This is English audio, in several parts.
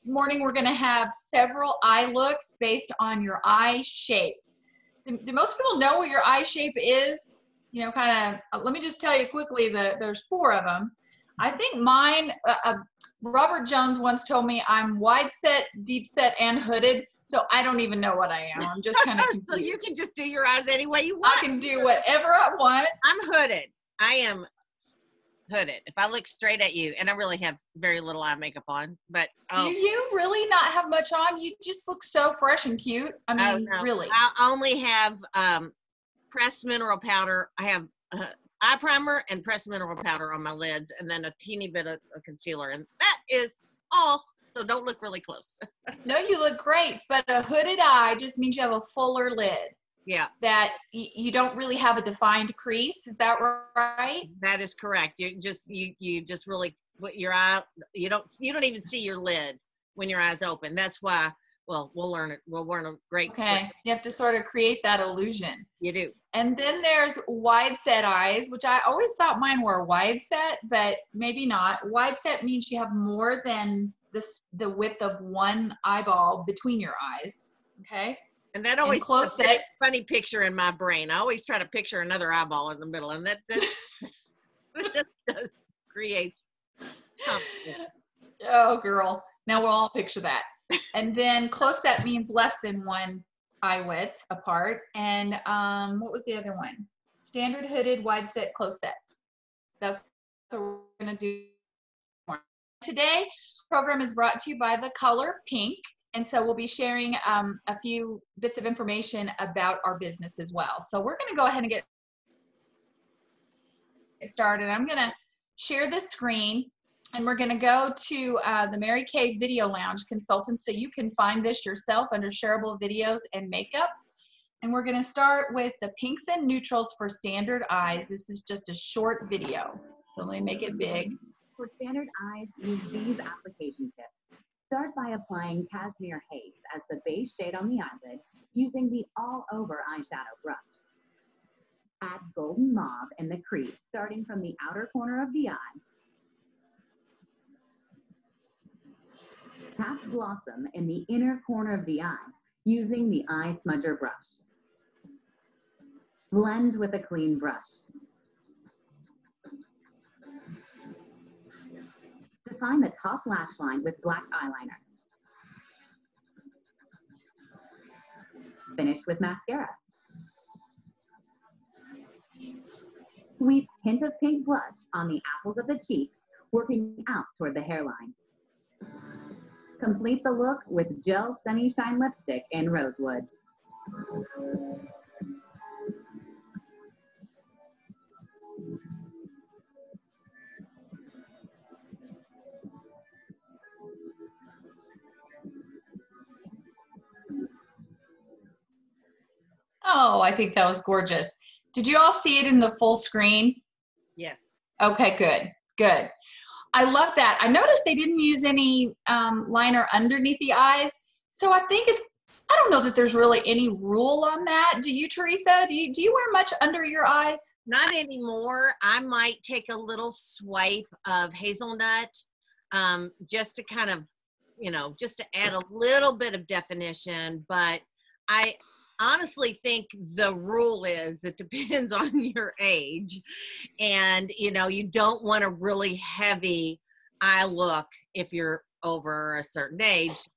morning we're going to have several eye looks based on your eye shape. Do most people know what your eye shape is? You know, kind of, let me just tell you quickly that there's 4 of them. I think mine, Robert Jones once told me I'm wide set, deep set, and hooded. So I don't even know what I am. I'm just kind of confused. So you can just do your eyes any way you want. I can do whatever I want. I'm hooded. I am hooded. If I look straight at you, and I really have very little eye makeup on, but do you really not have much on? You just look so fresh and cute. I mean, no. really. I only have pressed mineral powder. I have eye primer and pressed mineral powder on my lids, and then a teeny bit of concealer, and that is all. So don't look really close. No, you look great, but a hooded eye just means you have a fuller lid. Yeah. That you don't really have a defined crease. Is that right? That is correct. You just really put your eye. You don't even see your lid when your eyes open. That's why. Well, we'll learn it. We'll learn a great trick. Okay. You have to sort of create that illusion. You do. And then there's wide set eyes, which I always thought mine were wide set, but maybe not. Wide set means you have more than the width of one eyeball between your eyes. Okay. And that always close set. A funny picture in my brain. I always try to picture another eyeball in the middle, and that just creates. Oh, girl. Now we'll all picture that. And then close set means less than one eye width apart. And what was the other one? Standard hooded, wide set, close set. That's what we're going to do today. The program is brought to you by the color pink. And so we'll be sharing a few bits of information about our business as well. So we're going to go ahead and get started. I'm going to share this screen, and we're going to go to the Mary Kay Video Lounge Consultants, so you can find this yourself under shareable videos and makeup. And we're going to start with the pinks and neutrals for standard eyes. This is just a short video. So let me make it big. For standard eyes, use these application tips. Start by applying Cashmere Haze as the base shade on the eyelid using the all-over eyeshadow brush. Add golden mauve in the crease starting from the outer corner of the eye. Tap Blossom in the inner corner of the eye using the eye smudger brush. Blend with a clean brush. Define the top lash line with black eyeliner. Finish with mascara. Sweep hint of pink blush on the apples of the cheeks, working out toward the hairline. Complete the look with Gel Semi Shine Lipstick in Rosewood. Oh, I think that was gorgeous. Did you all see it in the full screen? Yes. Okay, good, good. I love that. I noticed they didn't use any liner underneath the eyes. So I think I don't know that there's really any rule on that. Do you, Teresa? Do you wear much under your eyes? Not anymore. I might take a little swipe of hazelnut just to kind of, just to add a little bit of definition. But I honestly think the rule is it depends on your age, and you don't want a really heavy eye look if you're over a certain age.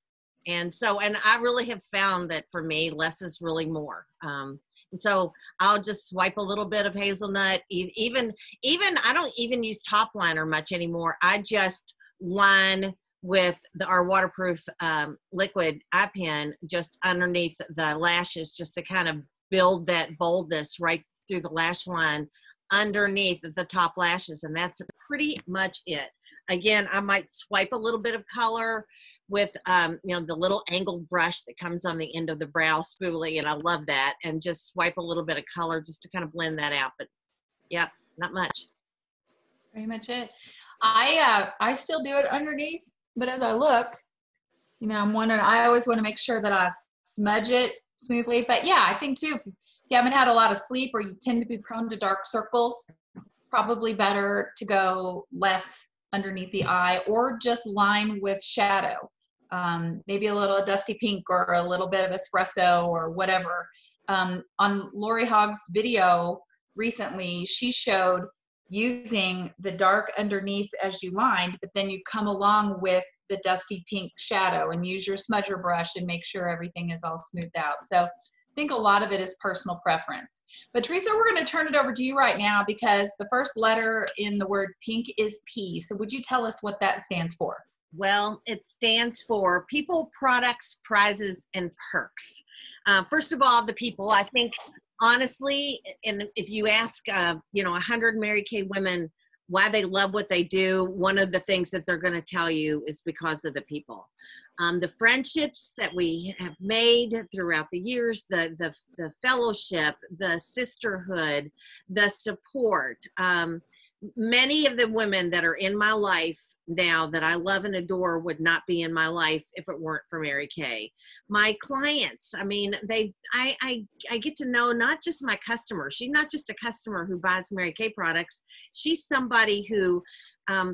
And I really have found that for me, less is really more. And so I'll just swipe a little bit of hazelnut. Even I don't even use top liner much anymore. I just line with our waterproof liquid eye pen just underneath the lashes, just to kind of build that boldness right through the lash line underneath the top lashes. And that's pretty much it. Again, I might swipe a little bit of color with, the little angled brush that comes on the end of the brow spoolie. And I love that. And just swipe a little bit of color just to kind of blend that out. But yeah, not much. Pretty much it. I still do it underneath. But as I look, I'm wondering, I always want to make sure that I smudge it smoothly. But yeah, I think too, if you haven't had a lot of sleep or you tend to be prone to dark circles, it's probably better to go less underneath the eye or just line with shadow maybe a little dusty pink or a little bit of espresso or whatever. On Lori Hogg's video recently, she showed using the dark underneath as you lined, but then you come along with the dusty pink shadow and use your smudger brush and make sure everything is all smoothed out. So I think a lot of it is personal preference. But Teresa, we're going to turn it over to you right now because the first letter in the word pink is P. So would you tell us what that stands for? Well, it stands for people, products, prizes, and perks. First of all, the people, I think, honestly, and if you ask, 100 Mary Kay women why they love what they do, one of the things that they're going to tell you is because of the people. The friendships that we have made throughout the years, the fellowship, the sisterhood, the support. Many of the women that are in my life now that I love and adore would not be in my life if it weren't for Mary Kay. My clients, I mean, I get to know not just my customer. She's not just a customer who buys Mary Kay products. She's somebody who,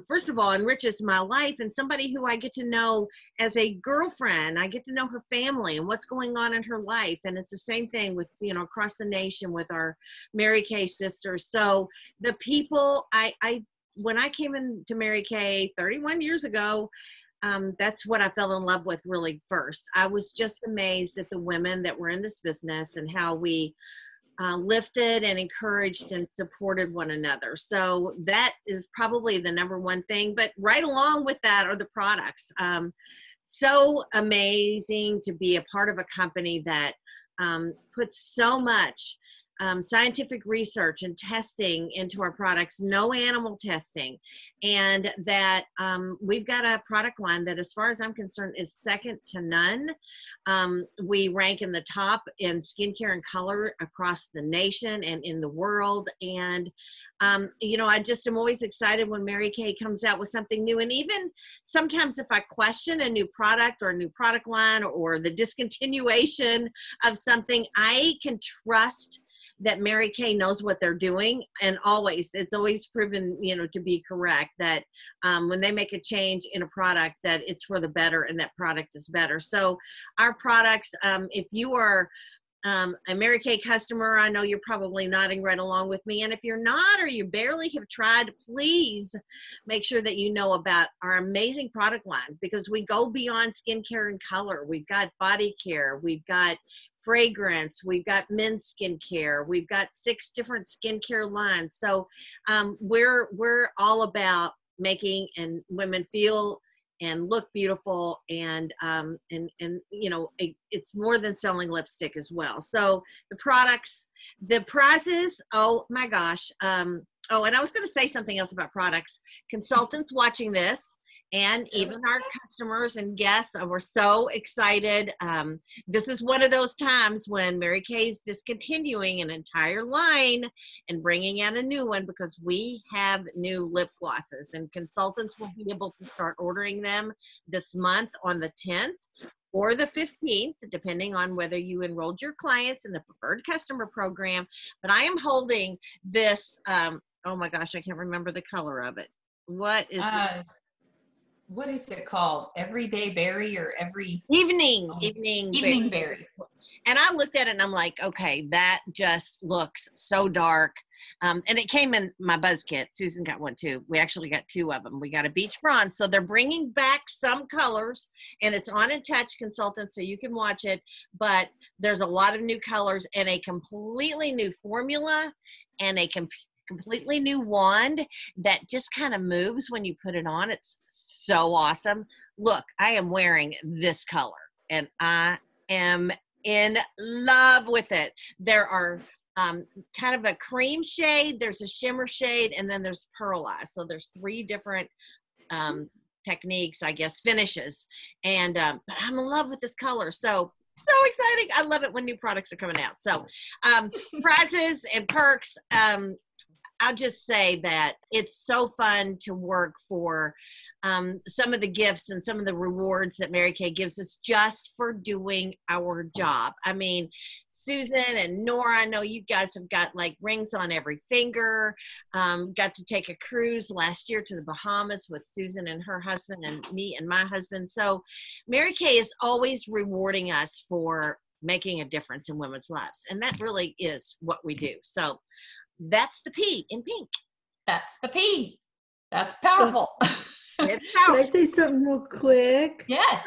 first of all, enriches my life, and somebody who I get to know as a girlfriend. I get to know her family and what's going on in her life. And it's the same thing with, across the nation with our Mary Kay sisters. So the people, when I came into Mary Kay 31 years ago, that's what I fell in love with really first. I was just amazed at the women that were in this business and how we lifted and encouraged and supported one another. So that is probably the number one thing. But right along with that are the products. So amazing to be a part of a company that puts so much scientific research and testing into our products, no animal testing, and that we've got a product line that, as far as I'm concerned, is second to none. We rank in the top in skincare and color across the nation and in the world. And, I just am always excited when Mary Kay comes out with something new. And even sometimes if I question a new product or a new product line or the discontinuation of something, I can trust that Mary Kay knows what they're doing, and it's always proven, to be correct, that when they make a change in a product, that it's for the better and that product is better. So our products, if you are a Mary Kay customer, I know you're probably nodding right along with me. And if you're not, or you barely have tried, please make sure that you know about our amazing product line, because we go beyond skincare and color. We've got body care, we've got fragrance, we've got men's skincare, we've got 6 different skincare lines. So we're all about making and women feel and look beautiful, and it's more than selling lipstick as well. So the products, the prizes, oh my gosh. And I was going to say something else about products. Consultants watching this, and even our customers and guests, we're so excited. This is one of those times when Mary Kay's discontinuing an entire line and bringing out a new one, because we have new lip glosses, and consultants will be able to start ordering them this month on the 10th or the 15th, depending on whether you enrolled your clients in the preferred customer program. But I am holding this, oh my gosh, I can't remember the color of it. What is this? What is it called? Everyday berry or evening berry. And I looked at it and I'm like, okay, that just looks so dark. And it came in my buzz kit. Susan got one too. We actually got 2 of them. We got a beach bronze. So they're bringing back some colors, and it's on In Touch Consultant, so you can watch it. But there's a lot of new colors and a completely new formula and a completely new wand that just kind of moves when you put it on. It's so awesome. Look, I am wearing this color and I am in love with it. There are kind of a cream shade, there's a shimmer shade, and then there's pearlized. So there's 3 different techniques, I guess, finishes. And but I'm in love with this color. So exciting. I love it when new products are coming out. So prizes and perks. I'll just say that it's so fun to work for some of the gifts and some of the rewards that Mary Kay gives us just for doing our job. I mean, Susan and Nora, I know you guys have got like rings on every finger. Got to take a cruise last year to the Bahamas with Susan and her husband and me and my husband. So Mary Kay is always rewarding us for making a difference in women's lives. And that really is what we do. So that's the P in pink. That's the P. That's powerful. It's Can I powerful. say something real quick? Yes.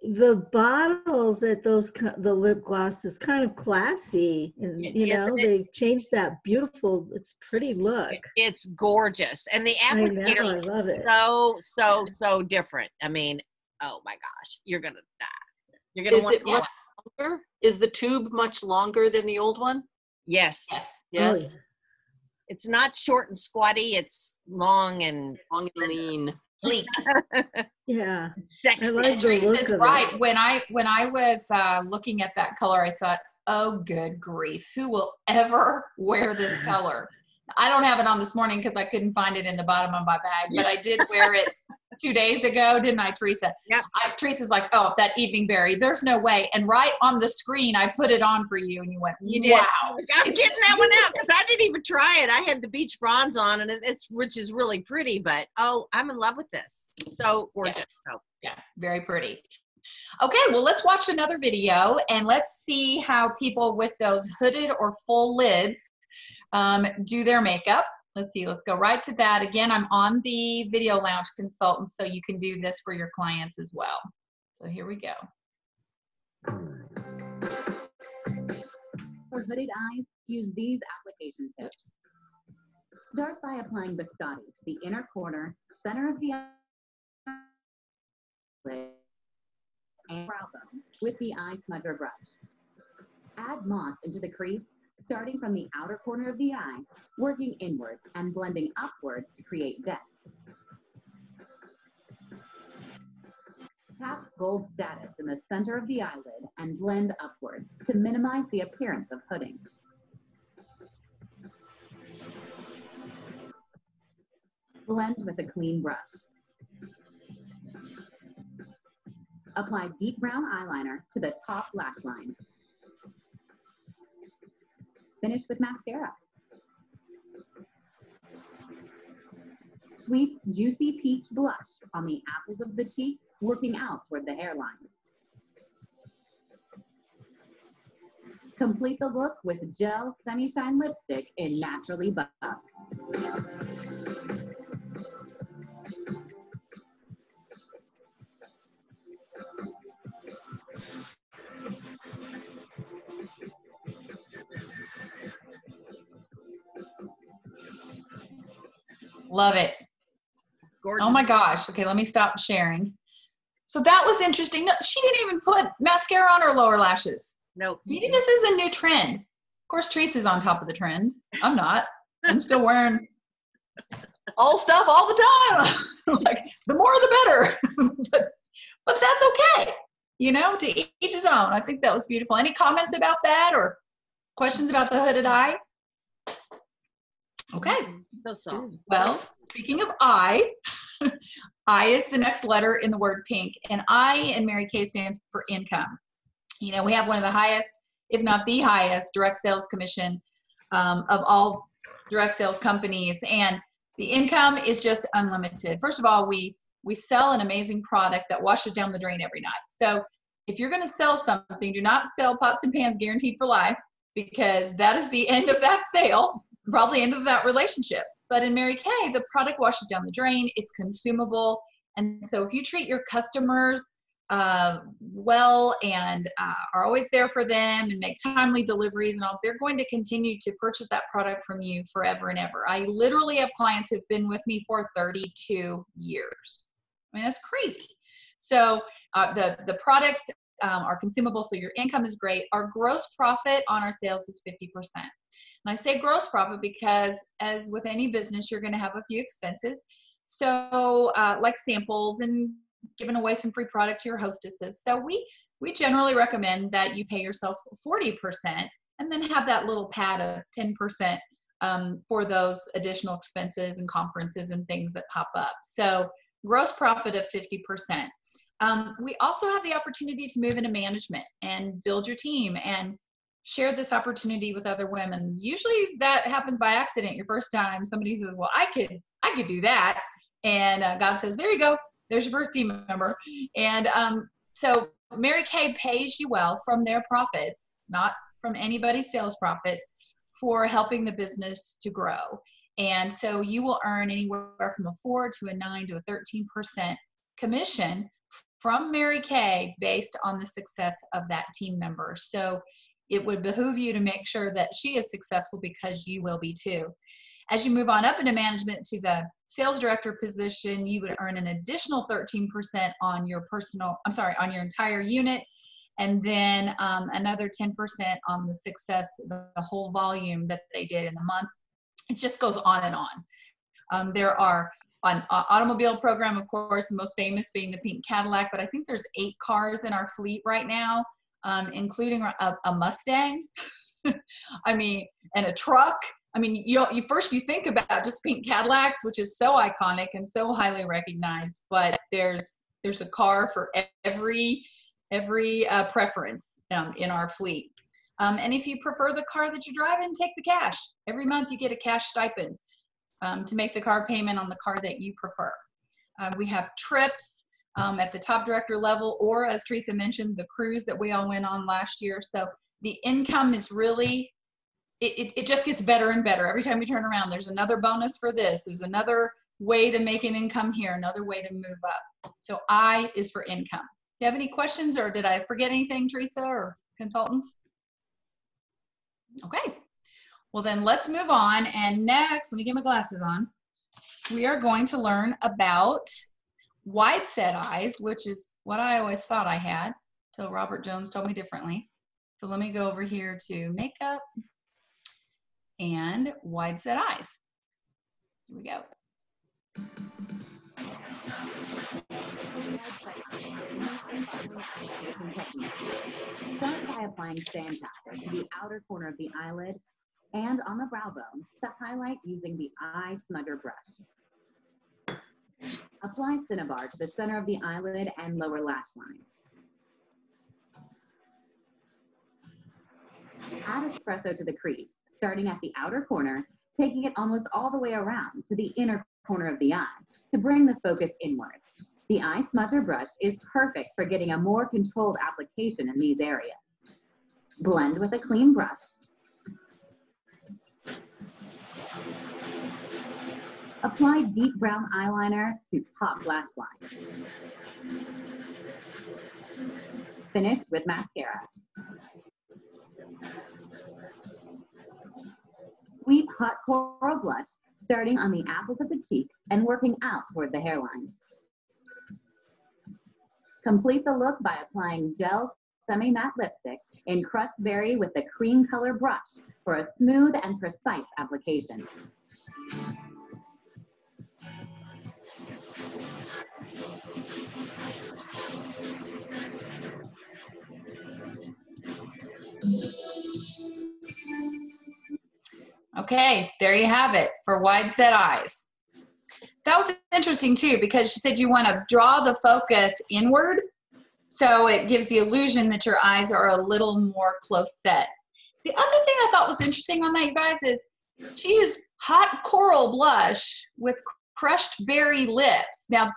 The bottles at the lip gloss is kind of classy, and they changed that beautiful. It's pretty look. It's gorgeous, and the I applicator know, I love it. so different. I mean, oh my gosh, you're gonna die. You're gonna Is want it much longer? Is the tube much longer than the old one? Yes. Yes. Yes. Oh, It's not short and squatty. It's long and Long and lean. Sleek. yeah. sexy. I like the Teresa look is of right. it. When I was looking at that color, I thought, oh, good grief, who will ever wear this color? I don't have it on this morning because I couldn't find it in the bottom of my bag, but I did wear it 2 days ago, didn't I, Teresa? Yep. Teresa's like, oh, that evening berry, there's no way. And right on the screen, I put it on for you, and you went, You did. wow. I'm getting that one out because I didn't even try it. I had the beach bronze on, and which is really pretty. But I'm in love with this. So gorgeous. Yeah. Yeah, very pretty. Okay, well, let's watch another video, and let's see how people with those hooded or full lids do their makeup. Let's see, let's go right to that. Again, I'm on the Video Lounge Consultant, so you can do this for your clients as well. So here we go. For hooded eyes, use these application tips. Start by applying biscotti to the inner corner, center of the eyelid, and brow bone with the eye smudger brush. Add moss into the crease, starting from the outer corner of the eye, working inward and blending upward to create depth. Tap gold status in the center of the eyelid and blend upward to minimize the appearance of hooding. Blend with a clean brush. Apply deep brown eyeliner to the top lash line. Finish with mascara. Sweep Juicy Peach blush on the apples of the cheeks, working out toward the hairline. Complete the look with gel semi-shine lipstick in Naturally Buff. Love it. Gorgeous. Oh my gosh. Okay, let me stop sharing. So that was interesting. No, she didn't even put mascara on her lower lashes. Nope. Maybe this is a new trend. Of course, Teresa's on top of the trend. I'm not. I'm still wearing all stuff all the time. Like, the more the better. but that's okay. You know, to each his own. I think that was beautiful. Any comments about that or questions about the hooded eye? Okay. So soft. Well, speaking of I, I is the next letter in the word pink, and I in Mary Kay stands for income. You know, we have one of the highest, if not the highest, direct sales commission of all direct sales companies, and the income is just unlimited. First of all, we sell an amazing product that washes down the drain every night. So if you're going to sell something, do not sell pots and pans guaranteed for life, because that is the end of that sale. Probably end of that relationship. But in Mary Kay, the product washes down the drain, it's consumable. And so if you treat your customers well and are always there for them and make timely deliveries and all, they're going to continue to purchase that product from you forever and ever. I literally have clients who've been with me for 32 years. I mean, that's crazy. So the products are consumable, so your income is great. Our gross profit on our sales is 50%. And I say gross profit because, as with any business, you're going to have a few expenses. So like samples and giving away some free product to your hostesses. So we generally recommend that you pay yourself 40% and then have that little pad of 10% for those additional expenses and conferences and things that pop up. So gross profit of 50%. We also have the opportunity to move into management and build your team and share this opportunity with other women. Usually that happens by accident. Your first time somebody says, well, I could do that. And God says, there you go. There's your first team member. And so Mary Kay pays you well from their profits, not from anybody's sales profits, for helping the business to grow. And so you will earn anywhere from a 4 to a 9 to a 13% commission from Mary Kay based on the success of that team member. So it would behoove you to make sure that she is successful, because you will be too. As you move on up into management to the sales director position, you would earn an additional 13% on your on your entire unit, and then another 10% on the success, the whole volume that they did in the month. It just goes on and on. There are an automobile program, of course, the most famous being the pink Cadillac, but I think there's 8 cars in our fleet right now, including a Mustang. I mean, and a truck. I mean, you think about just pink Cadillacs, which is so iconic and so highly recognized, but there's a car for every preference in our fleet. And if you prefer the car that you're driving, take the cash. Every month you get a cash stipend to make the car payment on the car that you prefer. We have trips at the top director level, or as Teresa mentioned, the cruise that we all went on last year. So the income is really, it just gets better and better. Every time we turn around, there's another bonus for this. There's another way to make an income here, another way to move up. So I is for income. Do you have any questions, or did I forget anything, Teresa or consultants? Okay, well then let's move on. And next, let me get my glasses on. We are going to learn about wide set eyes, which is what I always thought I had, till Robert Jones told me differently. So let me go over here to makeup and wide set eyes. Here we go. Start by applying sandpaper to the outer corner of the eyelid and on the brow bone to highlight using the eye smudger brush. Apply Cinnabar to the center of the eyelid and lower lash line. Add espresso to the crease, starting at the outer corner, taking it almost all the way around to the inner corner of the eye to bring the focus inward. The eye smudger brush is perfect for getting a more controlled application in these areas. Blend with a clean brush. Apply deep brown eyeliner to top lash line. Finish with mascara. Sweep hot coral blush, starting on the apples of the cheeks and working out toward the hairline. Complete the look by applying gel semi-matte lipstick in crushed berry with the cream color brush for a smooth and precise application. Okay, there you have it for wide set eyes. That was interesting too, because she said you want to draw the focus inward, so it gives the illusion that your eyes are a little more close set. The other thing I thought was interesting on that, you guys, is she used hot coral blush with crushed berry lips. Now,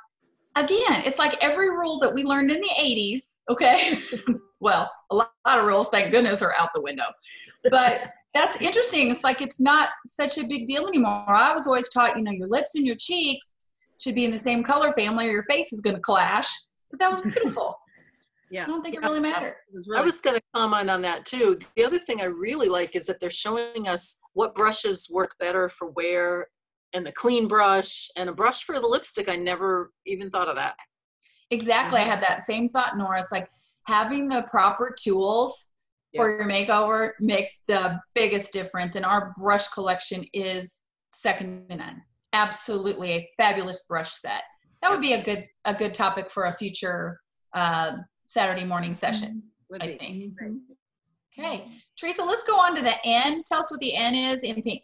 again, it's like every rule that we learned in the 80s, okay? Well, a lot of rules, thank goodness, are out the window. But that's interesting. It's like it's not such a big deal anymore. I was always taught, your lips and your cheeks should be in the same color family or your face is going to clash. But that was beautiful. Yeah. I don't think it really mattered. I was going to comment on that too. The other thing I really like is that they're showing us what brushes work better for where, and the clean brush and a brush for the lipstick. I never even thought of that. Exactly. I had that same thought, Nora. It's like having the proper tools for your makeover makes the biggest difference. And our brush collection is second to none. Absolutely a fabulous brush set. That would be a good topic for a future Saturday morning session, I think. Okay, Teresa, let's go on to the N. Tell us what the N is in pink.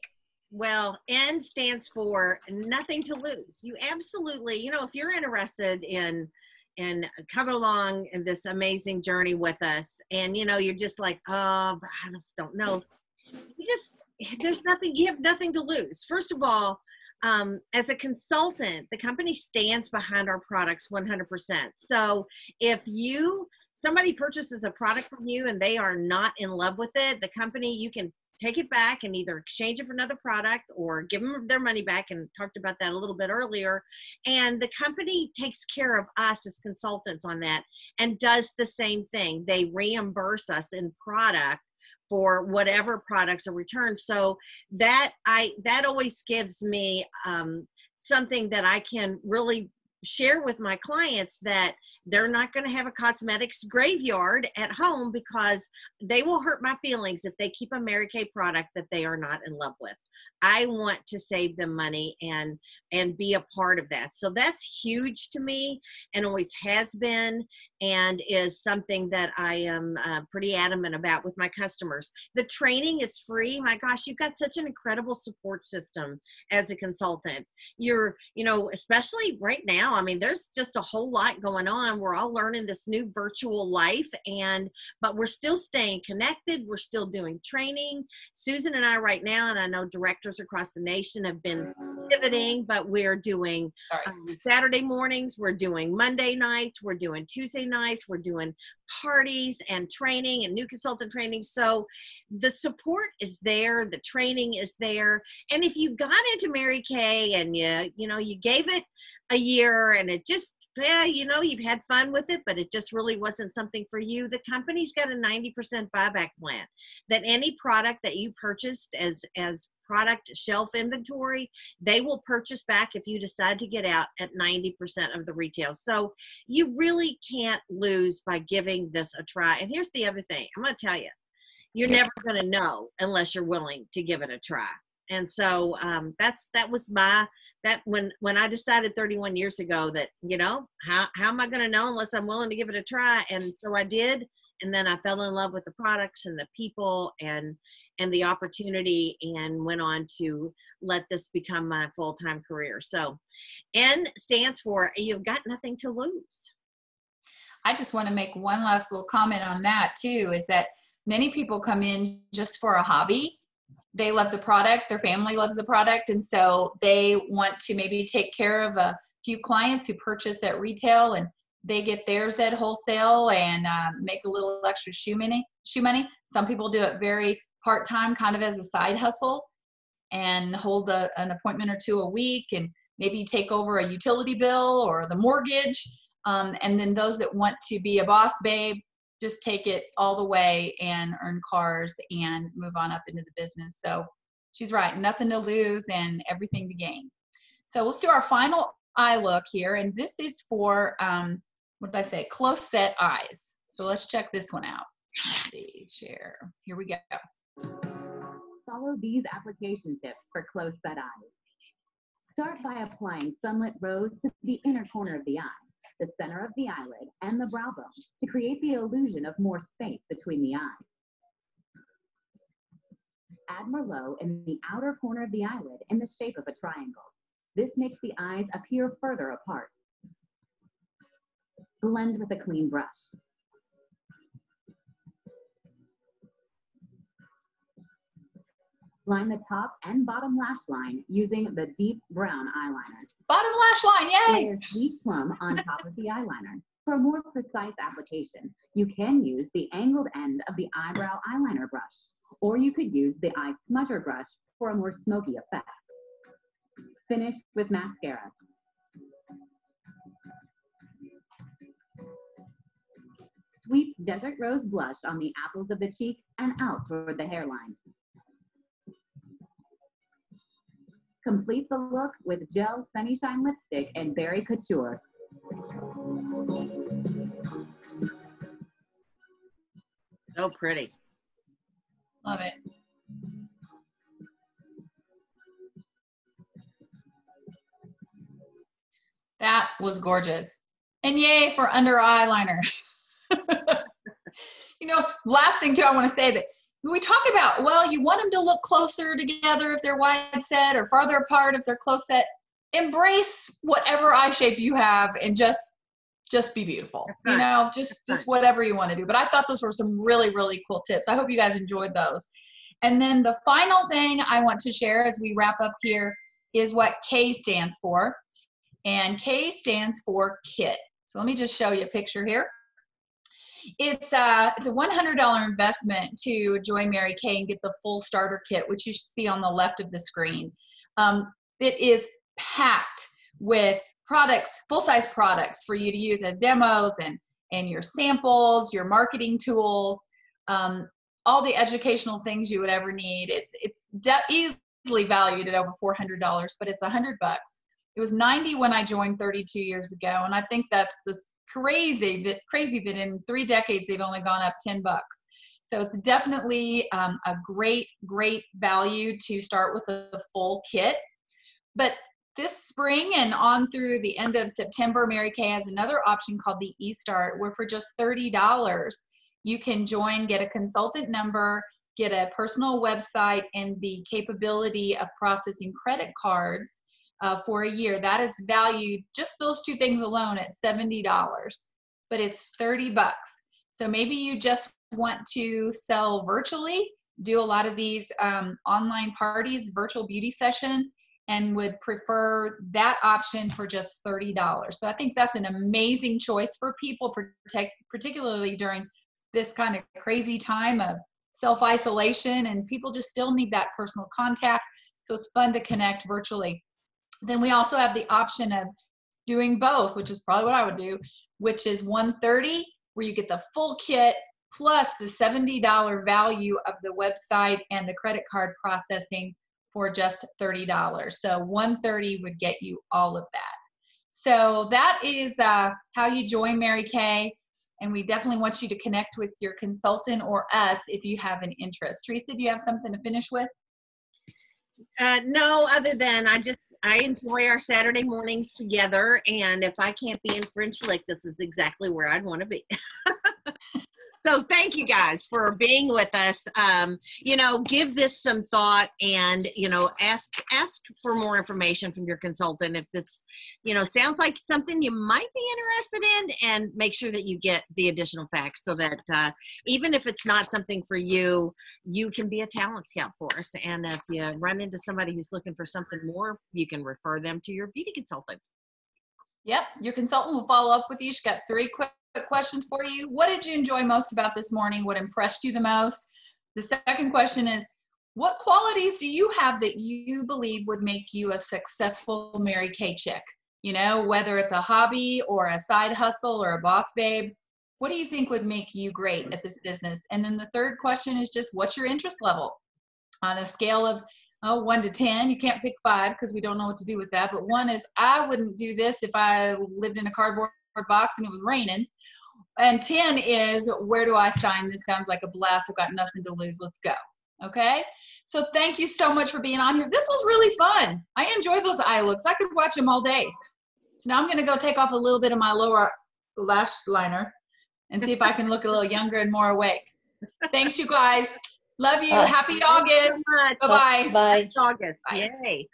Well, N stands for nothing to lose. You absolutely, you know, if you're interested in coming along in this amazing journey with us, and you know, you're just like, oh, but I just don't know. You just, there's nothing, you have nothing to lose. First of all, as a consultant, the company stands behind our products 100%. So if somebody purchases a product from you and they are not in love with it, the company, you can take it back and either exchange it for another product or give them their money back, and talked about that a little bit earlier. And the company takes care of us as consultants on that and does the same thing. They reimburse us in product for whatever products are returned. So that always gives me something that I can really share with my clients, that they're not going to have a cosmetics graveyard at home, because they will hurt my feelings if they keep a Mary Kay product that they are not in love with. I want to save them money and be a part of that. So that's huge to me, and always has been, and is something that I am pretty adamant about with my customers. The training is free. My gosh, you've got such an incredible support system as a consultant. You're, you know, especially right now, I mean, there's just a whole lot going on. We're all learning this new virtual life, but we're still staying connected. We're still doing training. Susan and I right now, and I know directors across the nation have been pivoting, but we're doing Saturday mornings, we're doing Monday nights, we're doing Tuesday nights, we're doing parties and training and new consultant training. So the support is there, the training is there. And if you got into Mary Kay and you gave it a year and it just, you know, you've had fun with it, but it just really wasn't something for you, the company's got a 90% buyback plan, that any product that you purchased as product shelf inventory, they will purchase back if you decide to get out at 90% of the retail. So you really can't lose by giving this a try. And here's the other thing, I'm going to tell you, you're never going to know unless you're willing to give it a try. And so when I decided 31 years ago that, you know, how am I going to know unless I'm willing to give it a try? And so I did. And then I fell in love with the products and the people and the opportunity, and went on to let this become my full-time career. So N stands for you've got nothing to lose. I just want to make one last little comment on that too, is that many people come in just for a hobby. They love the product, their family loves the product, and so they want to maybe take care of a few clients who purchase at retail, and they get theirs at wholesale and make a little extra shoe money. Some people do it very part-time, kind of as a side hustle, and hold an appointment or two a week, and maybe take over a utility bill or the mortgage. And then those that want to be a boss babe, just take it all the way and earn cars and move on up into the business. So she's right, nothing to lose and everything to gain. So let's do our final eye look here. And this is for, what did I say? Close set eyes. So let's check this one out. Let's see, share. Here we go. Follow these application tips for close set eyes. Start by applying Sunlit Rose to the inner corner of the eye, the center of the eyelid, and the brow bone to create the illusion of more space between the eyes. Add Merlot in the outer corner of the eyelid in the shape of a triangle. This makes the eyes appear further apart. Blend with a clean brush. Line the top and bottom lash line using the deep brown eyeliner. Bottom lash line, yay! Layer Sweet Plum on top of the eyeliner. For a more precise application, you can use the angled end of the eyebrow eyeliner brush, or you could use the eye smudger brush for a more smoky effect. Finish with mascara. Sweep Desert Rose blush on the apples of the cheeks and out toward the hairline. Complete the look with Gel Semi-Shine Lipstick and Berry Couture. So pretty. Love it. That was gorgeous. And yay for under eyeliner. You know, last thing too, I want to say that we talk about, well, you want them to look closer together if they're wide set or farther apart if they're close set. Embrace whatever eye shape you have and just be beautiful. You know, just whatever you want to do. But I thought those were some really, really cool tips. I hope you guys enjoyed those. And then the final thing I want to share as we wrap up here is what K stands for. And K stands for kit. So let me just show you a picture here. It's a $100 investment to join Mary Kay and get the full starter kit, which you see on the left of the screen. It is packed with products, full-size products for you to use as demos and your samples, your marketing tools, all the educational things you would ever need. It's easily valued at over $400, but it's $100. It was $90 when I joined 32 years ago, and I think that's just crazy that in 3 decades they've only gone up $10. So it's definitely a great value to start with a full kit. But this spring and on through the end of September, Mary Kay has another option called the eStart, where for just $30 you can join, get a consultant number, get a personal website, and the capability of processing credit cards for a year. That is valued, just those 2 things alone, at $70, but it's $30. So maybe you just want to sell virtually, do a lot of these online parties, virtual beauty sessions, and would prefer that option for just $30. So I think that's an amazing choice for people, particularly during this kind of crazy time of self-isolation, and people just still need that personal contact. So it's fun to connect virtually. Then we also have the option of doing both, which is probably what I would do, which is $130, where you get the full kit plus the $70 value of the website and the credit card processing for just $30. So $130 would get you all of that. So that is how you join Mary Kay. And we definitely want you to connect with your consultant or us if you have an interest. Teresa, do you have something to finish with? No, other than I enjoy our Saturday mornings together, and if I can't be in French Lick, this is exactly where I'd want to be. So thank you guys for being with us. Give this some thought, and, ask for more information from your consultant if this, sounds like something you might be interested in, and make sure that you get the additional facts so that even if it's not something for you, you can be a talent scout for us. And if you run into somebody who's looking for something more, you can refer them to your beauty consultant. Yep, your consultant will follow up with you. She's got 3 quick questions for you. What did you enjoy most about this morning? What impressed you the most? The second question is, what qualities do you have that you believe would make you a successful Mary Kay chick? Whether it's a hobby or a side hustle or a boss babe, what do you think would make you great at this business? And then the third question is just, what's your interest level? On a scale of 1 to 10, you can't pick 5 because we don't know what to do with that. But 1 is, I wouldn't do this if I lived in a cardboard box and it was raining. And 10 is, where do I sign? This sounds like a blast. I've got nothing to lose. Let's go. Okay. So thank you so much for being on here. This was really fun. I enjoyed those eye looks. I could watch them all day. So now I'm going to go take off a little bit of my lower lash liner and see if I can look a little younger and more awake. Thanks, you guys. Love you. Happy August. Thank you so much. Bye-bye. Bye. Happy August. Bye. Yay.